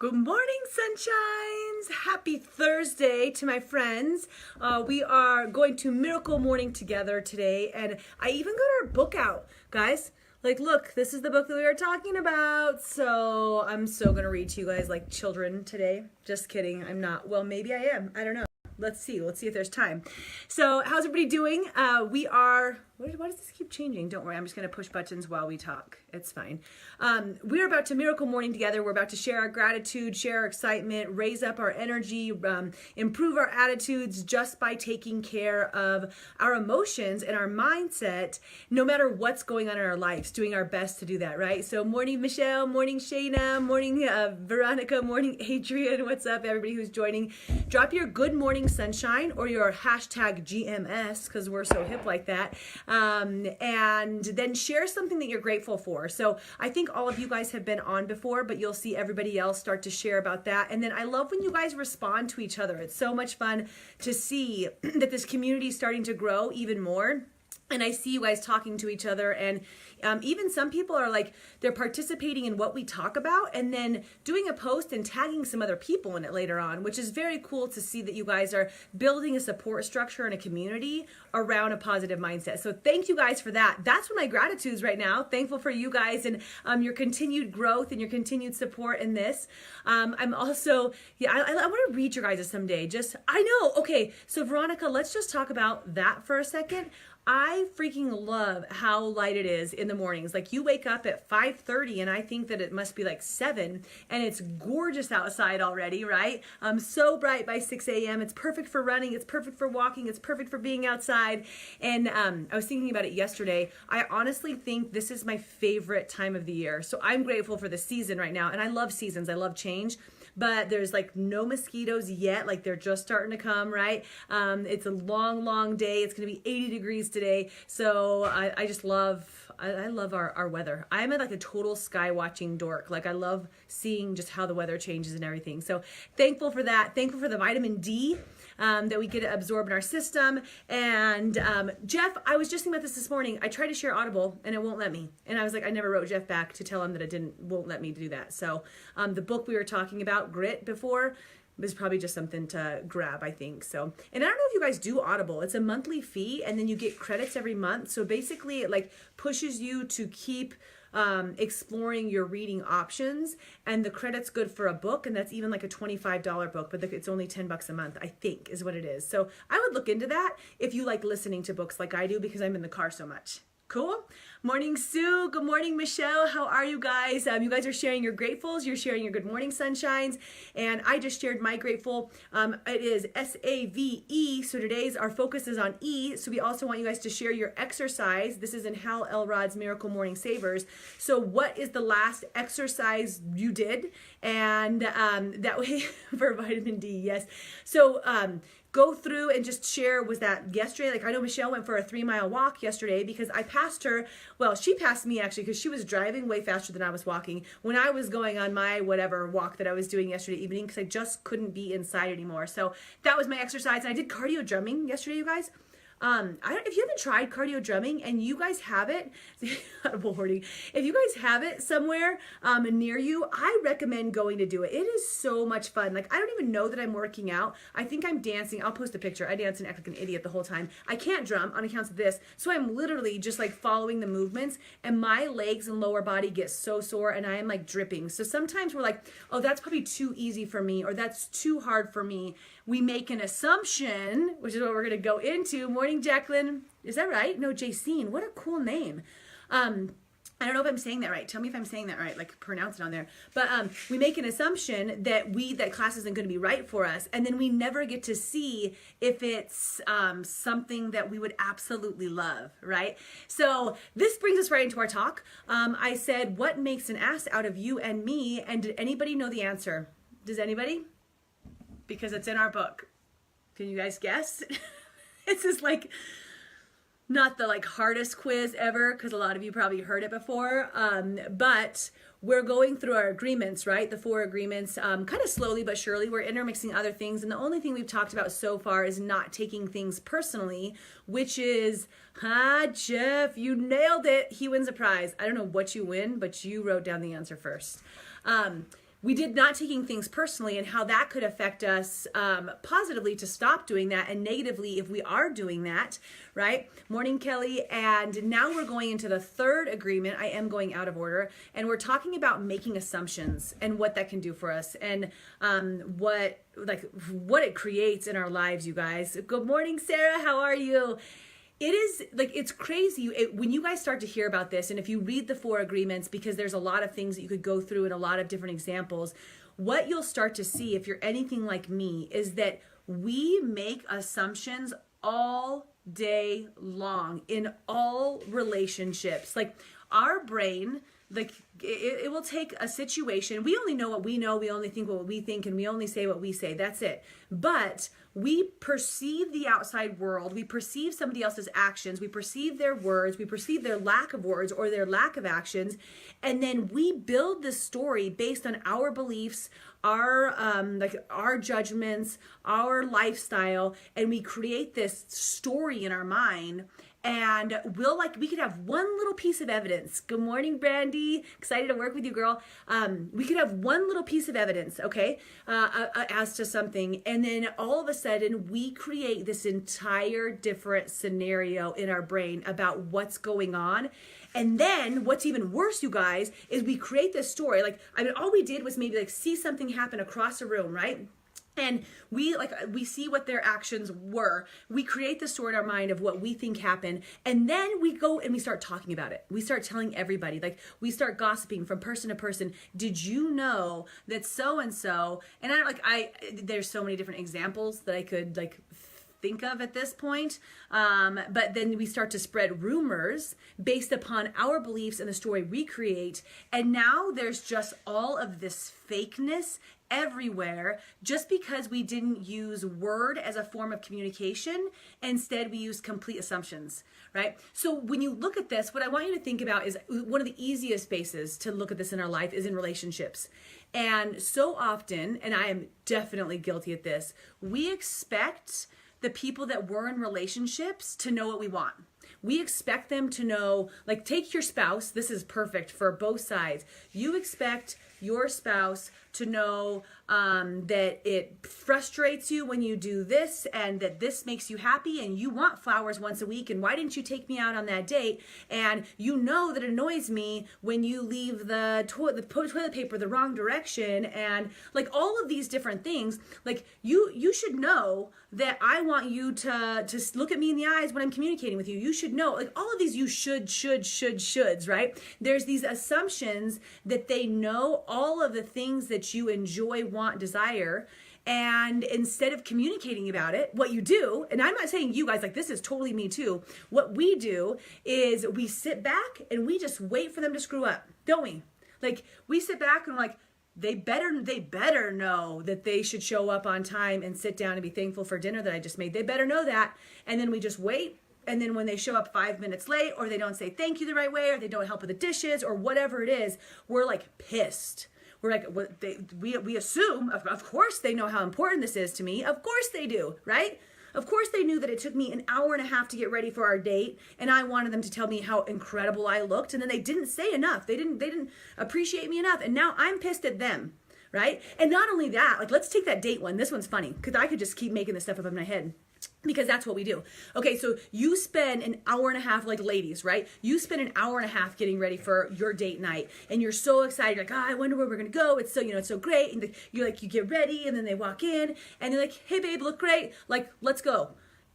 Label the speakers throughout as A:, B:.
A: Good morning, sunshines. Happy Thursday to my friends. We are going to Miracle Morning together today, and I even got our book out, guys. Like, look, this is the book that we were talking about. So I'm so gonna read to you guys like children today. Just kidding, I'm not. Well, maybe I am. I don't know. Let's see if there's time. So how's everybody doing? We are, why does this keep changing? Don't worry, I'm just gonna push buttons while we talk. It's fine. We're about to Miracle Morning together. We're about to share our gratitude, share our excitement, raise up our energy, improve our attitudes just by taking care of our emotions and our mindset, no matter what's going on in our lives, doing our best to do that, right? So morning, Michelle, morning, Shayna, morning, Veronica, morning, Adrian. What's up, everybody who's joining? Drop your good morning sunshine or your hashtag GMS, because we're so hip like that. And then share something that you're grateful for. So I think all of you guys have been on before, but you'll see everybody else start to share about that. And then I love when you guys respond to each other. It's so much fun to see that this community is starting to grow even more. And I see you guys talking to each other, and even some people are like, they're participating in what we talk about and then doing a post and tagging some other people in it later on, which is very cool to see that you guys are building a support structure and a community around a positive mindset. So thank you guys for that. That's what my gratitude is right now. Thankful for you guys and your continued growth and your continued support in this. I'm also, I want to read your guys someday. I know. Okay. So Veronica, let's just talk about that for a second. I freaking love how light it is in the mornings. Like, you wake up at 5:30 and I think that it must be like 7 and it's gorgeous outside already, right? So bright by 6 a.m. It's perfect for running. It's perfect for walking. It's perfect for being outside. And I was thinking about it yesterday. I honestly think this is my favorite time of the year. So I'm grateful for the season right now. And I love seasons. I love change. But there's like no mosquitoes yet. Like, they're just starting to come, right? It's a long, long day. It's going to be 80 degrees today. So I just love, I love our weather. I'm like a total sky watching dork. Like, I love seeing just how the weather changes and everything. So thankful for that. Thankful for the vitamin D that we get to absorb in our system. And Jeff, I was just thinking about this morning. I tried to share Audible and it won't let me. And I was like, I never wrote Jeff back to tell him that it won't let me do that. So the book we were talking about, Grit, before, was probably just something to grab, I think. So, and I don't know if you guys do Audible. It's a monthly fee and then you get credits every month. So basically it like pushes you to keep exploring your reading options, and the credit's good for a book, and that's even like a $25 book, but it's only $10 a month, I think is what it is. So I would look into that if you like listening to books like I do, because I'm in the car so much. Cool. Morning, Sue. Good morning, Michelle. How are you guys? You guys are sharing your gratefuls. You're sharing your good morning sunshines. And I just shared my grateful. It is SAVE. So today's our focus is on E. So we also want you guys to share your exercise. This is in Hal Elrod's Miracle Morning Savers. So what is the last exercise you did? And that way for vitamin D. Yes. So go through and just share. Was that yesterday? Like, I know Michelle went for a 3-mile walk yesterday because I passed her. Well, she passed me actually because she was driving way faster than I was walking when I was going on my whatever walk that I was doing yesterday evening, because I just couldn't be inside anymore. So that was my exercise. And I did cardio drumming yesterday, you guys. If you haven't tried cardio drumming and you guys have it, if you guys have it somewhere near you, I recommend going to do it. It is so much fun. Like, I don't even know that I'm working out. I think I'm dancing. I'll post a picture. I dance and act like an idiot the whole time. I can't drum on account of this. So I'm literally just like following the movements, and my legs and lower body get so sore and I am like dripping. So sometimes we're like, oh, that's probably too easy for me, or that's too hard for me. We make an assumption, which is what we're going to go into. Morning, Jacqueline. Is that right? No, Jacine. What a cool name. I don't know if I'm saying that right. Tell me if I'm saying that right, like pronounce it on there. But we make an assumption that class isn't going to be right for us. And then we never get to see if it's something that we would absolutely love, right? So this brings us right into our talk. I said, what makes an ass out of you and me? And did anybody know the answer? Does anybody? Because it's in our book. Can you guys guess? This is like not the like hardest quiz ever, because a lot of you probably heard it before. But we're going through our agreements, right? The 4 agreements, kind of slowly but surely. We're intermixing other things. And the only thing we've talked about so far is not taking things personally, which is, Jeff, you nailed it. He wins a prize. I don't know what you win, but you wrote down the answer first. we did not taking things personally and how that could affect us positively to stop doing that, and negatively if we are doing that, right? Morning, Kelly. And now we're going into the third agreement. I am going out of order, and we're talking about making assumptions and what that can do for us, and what it creates in our lives, you guys. Good morning, Sarah. How are you? It is like, it's crazy when you guys start to hear about this, and if you read the 4 agreements, because there's a lot of things that you could go through and a lot of different examples, what you'll start to see if you're anything like me is that we make assumptions all day long in all relationships. Like our brain, like it will take a situation. We only know what we know. We only think what we think, and we only say what we say. That's it. But we perceive the outside world. We perceive somebody else's actions. We perceive their words. We perceive their lack of words or their lack of actions. And then we build this story based on our beliefs, our judgments, our lifestyle, and we create this story in our mind. And we could have one little piece of evidence. Good morning, Brandy. Excited to work with you, girl. We could have one little piece of evidence, okay, as to something. And then all of a sudden, we create this entire different scenario in our brain about what's going on. And then what's even worse, you guys, is we create this story. All we did was maybe see something happen across a room, right? And we see what their actions were. We create the story in our mind of what we think happened. And then we go and we start talking about it. We start telling everybody, we start gossiping from person to person. Did you know that so-and-so, and there's so many different examples that I could think of at this point. But then we start to spread rumors based upon our beliefs and the story we create. And now there's just all of this fakeness everywhere, just because we didn't use word as a form of communication. Instead, we used complete assumptions, right? So when you look at this, what I want you to think about is one of the easiest spaces to look at this in our life is in relationships. And so often, and I am definitely guilty at this, we expect the people that we're in relationships to know what we want. We expect them to know, take your spouse. This is perfect for both sides. You expect your spouse to know that it frustrates you when you do this, and that this makes you happy, and you want flowers once a week, and why didn't you take me out on that date? And you know that it annoys me when you leave the toilet paper the wrong direction, and all of these different things. You should know that I want you to look at me in the eyes when I'm communicating with you. You should know, all of these you shoulds, right? There's these assumptions that they know all of the things that you enjoy, want, desire. And instead of communicating about it, what you do, and I'm not saying you guys, this is totally me too. What we do is we sit back and we just wait for them to screw up, don't we? We sit back and we're they better know that they should show up on time and sit down and be thankful for dinner that I just made. They better know that. And then we just wait. And then when they show up 5 minutes late, or they don't say thank you the right way, or they don't help with the dishes, or whatever it is, we're pissed. We're we assume, of course they know how important this is to me. Of course they do, right? Of course they knew that it took me an hour and a half to get ready for our date, and I wanted them to tell me how incredible I looked, and then they didn't say enough. They didn't appreciate me enough, and now I'm pissed at them, right? And not only that, let's take that date one. This one's funny, because I could just keep making this stuff up in my head. Because that's what we do. Okay, so you spend an hour and a half, ladies, right? You spend an hour and a half getting ready for your date night, and you're so excited. I wonder where we're gonna go. It's so, it's so great. And you get ready, and then they walk in, and they're hey babe, look great. Let's go.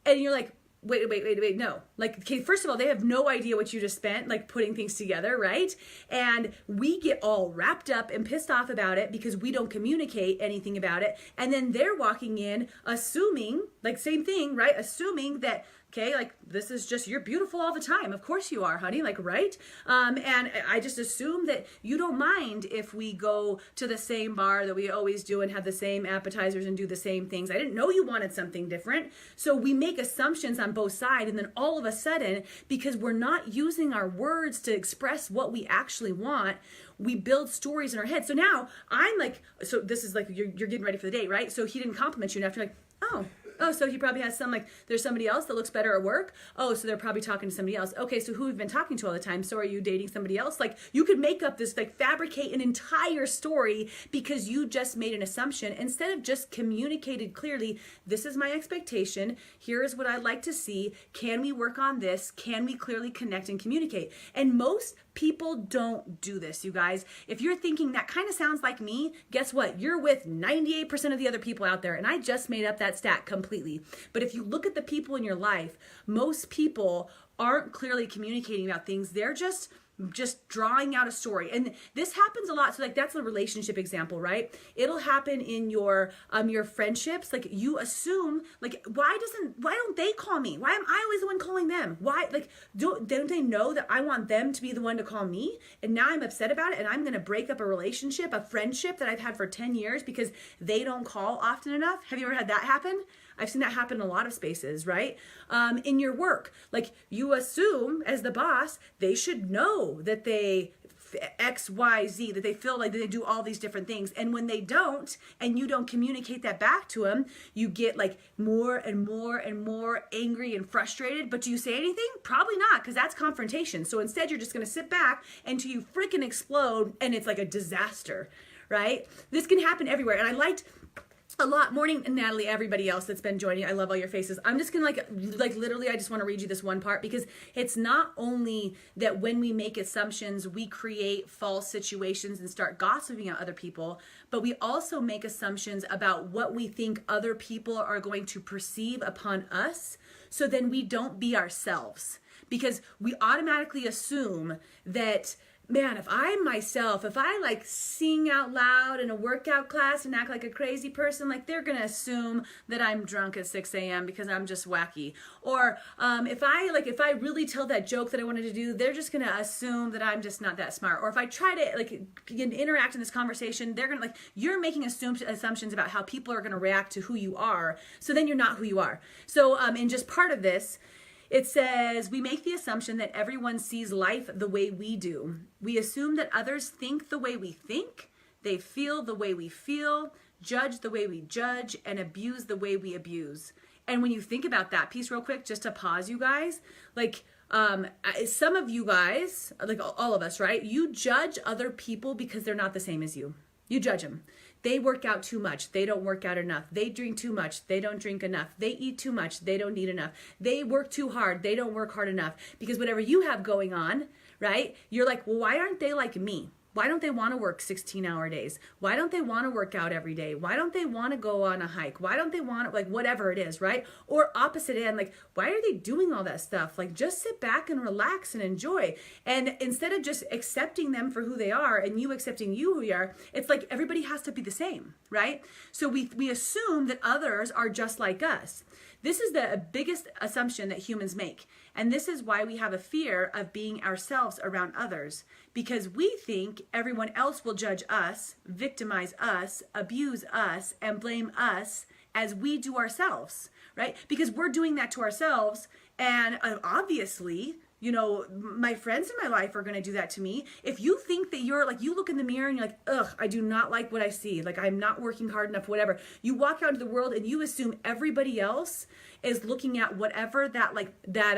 A: And you're wait, no. Okay, first of all, they have no idea what you just spent, putting things together, right? And we get all wrapped up and pissed off about it because we don't communicate anything about it. And then they're walking in assuming, same thing, right? Assuming that, okay, this is just, you're beautiful all the time. Of course you are, honey, right? And I just assume that you don't mind if we go to the same bar that we always do and have the same appetizers and do the same things. I didn't know you wanted something different. So we make assumptions on both sides, and then all of a sudden, because we're not using our words to express what we actually want, we build stories in our head. So now I'm so this is you're getting ready for the date, right? So he didn't compliment you, and after oh, Oh, so he probably has some, like, there's somebody else that looks better at work. Oh, so they're probably talking to somebody else. Okay, so who have you been talking to all the time? So are you dating somebody else? Like, you could make up this, like, fabricate an entire story because you just made an assumption instead of just communicated clearly, this is my expectation. Here is what I'd like to see. Can we work on this? Can we clearly connect and communicate? And most people don't do this, you guys. If you're thinking that kind of sounds like me, guess what? You're with 98% of the other people out there. And I just made up that stat completely. But if you look at the people in your life, most people aren't clearly communicating about things. They're just drawing out a story. And this happens a lot. So like that's a relationship example, right? It'll happen in your friendships. Like you assume, like, why don't they call me? Why am I always the one calling them? Why, like, don't they know that I want them to be the one to call me? And now I'm upset about it and I'm going to break up a relationship, a friendship that I've had for 10 years because they don't call often enough. Have you ever had that happen? I've seen that happen in a lot of spaces, right? In your work, like you assume as the boss, they should know that they X, Y, Z, that they feel like they do all these different things. And when they don't, and you don't communicate that back to them, you get like more and more and more angry and frustrated. But do you say anything? Probably not, because that's confrontation. So instead, you're just going to sit back until you freaking explode and it's like a disaster, right? This can happen everywhere. And I liked a lot. Morning, Natalie, everybody else that's been joining. I love all your faces. I'm just gonna like literally, I just want to read you this one part because it's not only that when we make assumptions, we create false situations and start gossiping about other people, but we also make assumptions about what we think other people are going to perceive upon us. So then we don't be ourselves because we automatically assume that, man, if I like sing out loud in a workout class and act like a crazy person, like they're gonna assume that I'm drunk at 6 a.m. because I'm just wacky. Or if I really tell that joke that I wanted to do, they're just gonna assume that I'm just not that smart. Or if I try to like interact in this conversation, they're gonna you're making assumptions about how people are gonna react to who you are. So then you're not who you are. So in just part of this, it says, we make the assumption that everyone sees life the way we do. We assume that others think the way we think, they feel the way we feel, judge the way we judge, and abuse the way we abuse. And when you think about that piece real quick, just to pause you guys, like some of you guys, like all of us, right? You judge other people because they're not the same as you. You judge them. They work out too much. They don't work out enough. They drink too much. They don't drink enough. They eat too much. They don't eat enough. They work too hard. They don't work hard enough. Because whatever you have going on, right? You're like, well, why aren't they like me? Why don't they want to work 16-hour days? Why don't they want to work out every day? Why don't they want to go on a hike? Why don't they want to, like, whatever it is, right? Or opposite end, like, why are they doing all that stuff? Like, just sit back and relax and enjoy. And instead of just accepting them for who they are and you accepting you who you are, it's like everybody has to be the same, right? So we assume that others are just like us. This is the biggest assumption that humans make. And this is why we have a fear of being ourselves around others. Because we think everyone else will judge us, victimize us, abuse us, and blame us as we do ourselves, right? Because we're doing that to ourselves. And obviously, you know, my friends in my life are going to do that to me. If you think that you're like, you look in the mirror and you're like, ugh, I do not like what I see. Like, I'm not working hard enough, whatever. You walk out into the world and you assume everybody else is looking at whatever that, like, that,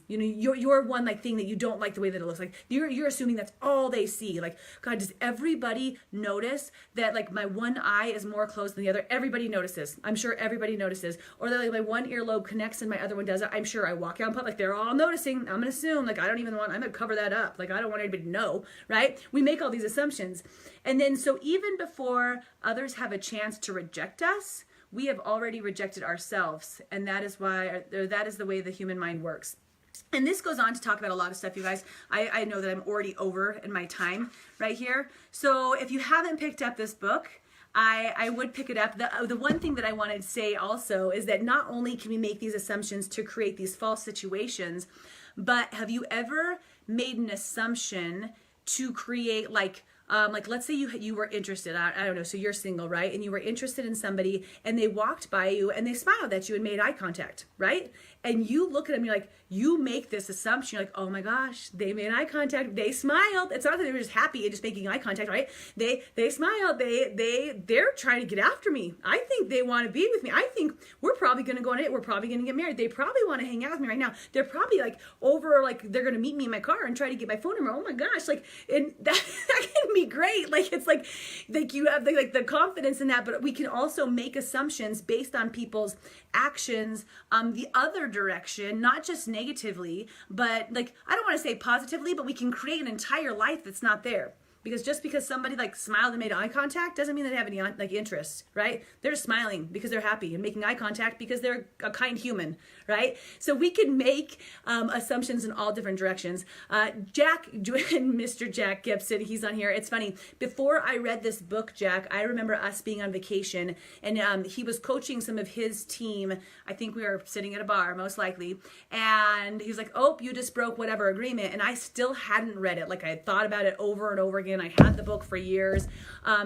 A: you know, your one, like, thing that you don't like the way that it looks like. You're assuming that's all they see. Like, God, does everybody notice that, like, my one eye is more closed than the other? Everybody notices. I'm sure everybody notices. Or that, like, my one earlobe connects and my other one doesn't. I'm sure I walk out in public, like, they're all noticing. I'm going to assume, like, I'm going to cover that up. Like, I don't want anybody to know, right? We make all these assumptions. And then, so even before others have a chance to reject us, we have already rejected ourselves. And that is why, or that is the way the human mind works. And this goes on to talk about a lot of stuff, you guys. I know that I'm already over in my time right here. So if you haven't picked up this book, I would pick it up. The one thing that I wanted to say also is that not only can we make these assumptions to create these false situations, but have you ever made an assumption to create like like let's say you were interested, I don't know, so you're single, right? And you were interested in somebody and they walked by you and they smiled at you and made eye contact, right? And you look at them, you're like, you make this assumption, you're like, oh my gosh, they made eye contact, they smiled. It's not that they were just happy and just making eye contact, right? They smiled, they're trying to get after me. I think they want to be with me. I think we're probably going to go on a date. We're probably going to get married. They probably want to hang out with me right now. They're probably like over, like they're going to meet me in my car and try to get my phone number. Oh my gosh, like, and that can be great. Like it's like you have the confidence in that, but we can also make assumptions based on people's actions the other direction, not just negatively, but like I don't want to say positively, but we can create an entire life that's not there. Because just because somebody like smiled and made eye contact doesn't mean they have any like interest, right? They're just smiling because they're happy and making eye contact because they're a kind human, right? So we can make assumptions in all different directions. Jack, Mr. Jack Gibson, he's on here. It's funny. Before I read this book, Jack, I remember us being on vacation and he was coaching some of his team. I think we were sitting at a bar, most likely. And he was like, oh, you just broke whatever agreement. And I still hadn't read it. Like I had thought about it over and over again. I had the book for years.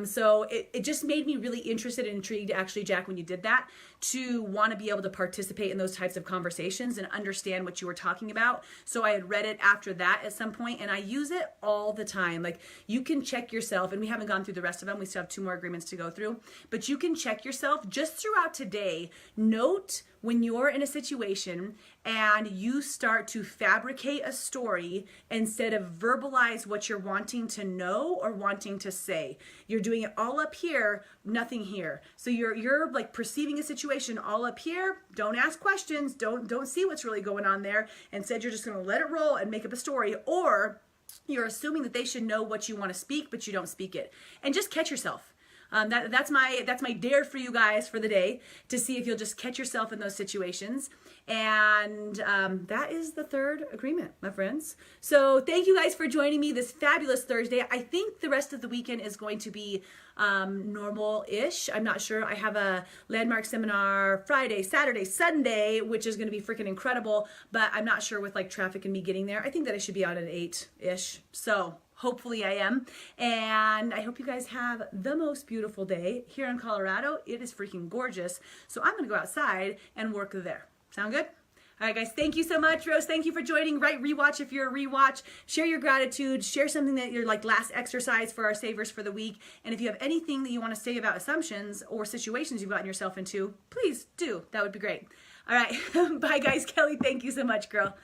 A: So it just made me really interested and intrigued, actually, Jack, when you did that, to want to be able to participate in those types of conversations and understand what you were talking about. So I had read it after that at some point, and I use it all the time. Like you can check yourself, and we haven't gone through the rest of them. We still have 2 more agreements to go through, but you can check yourself just throughout today. Note when you're in a situation and you start to fabricate a story instead of verbalize what you're wanting to know or wanting to say. You're doing it all up here, nothing here. So you're like perceiving a situation all up here. Don't ask questions. Don't see what's really going on there. Instead, you're just going to let it roll and make up a story. Or you're assuming that they should know what you want to speak, but you don't speak it. And just catch yourself. That's my dare for you guys for the day, to see if you'll just catch yourself in those situations. And that is the 3rd agreement, my friends. So thank you guys for joining me this fabulous Thursday. I think the rest of the weekend is going to be normal-ish. I'm not sure. I have a landmark seminar Friday, Saturday, Sunday, which is going to be freaking incredible, but I'm not sure with like traffic and me getting there. I think that I should be out at 8-ish. So hopefully I am. And I hope you guys have the most beautiful day. Here in Colorado, it is freaking gorgeous. So I'm going to go outside and work there. Sound good? All right, guys, thank you so much. Rose, thank you for joining. Write rewatch if you're a rewatch. Share your gratitude. Share something that your like last exercise for our savers for the week. And if you have anything that you want to say about assumptions or situations you've gotten yourself into, please do. That would be great. All right. Bye, guys. Kelly, thank you so much, girl.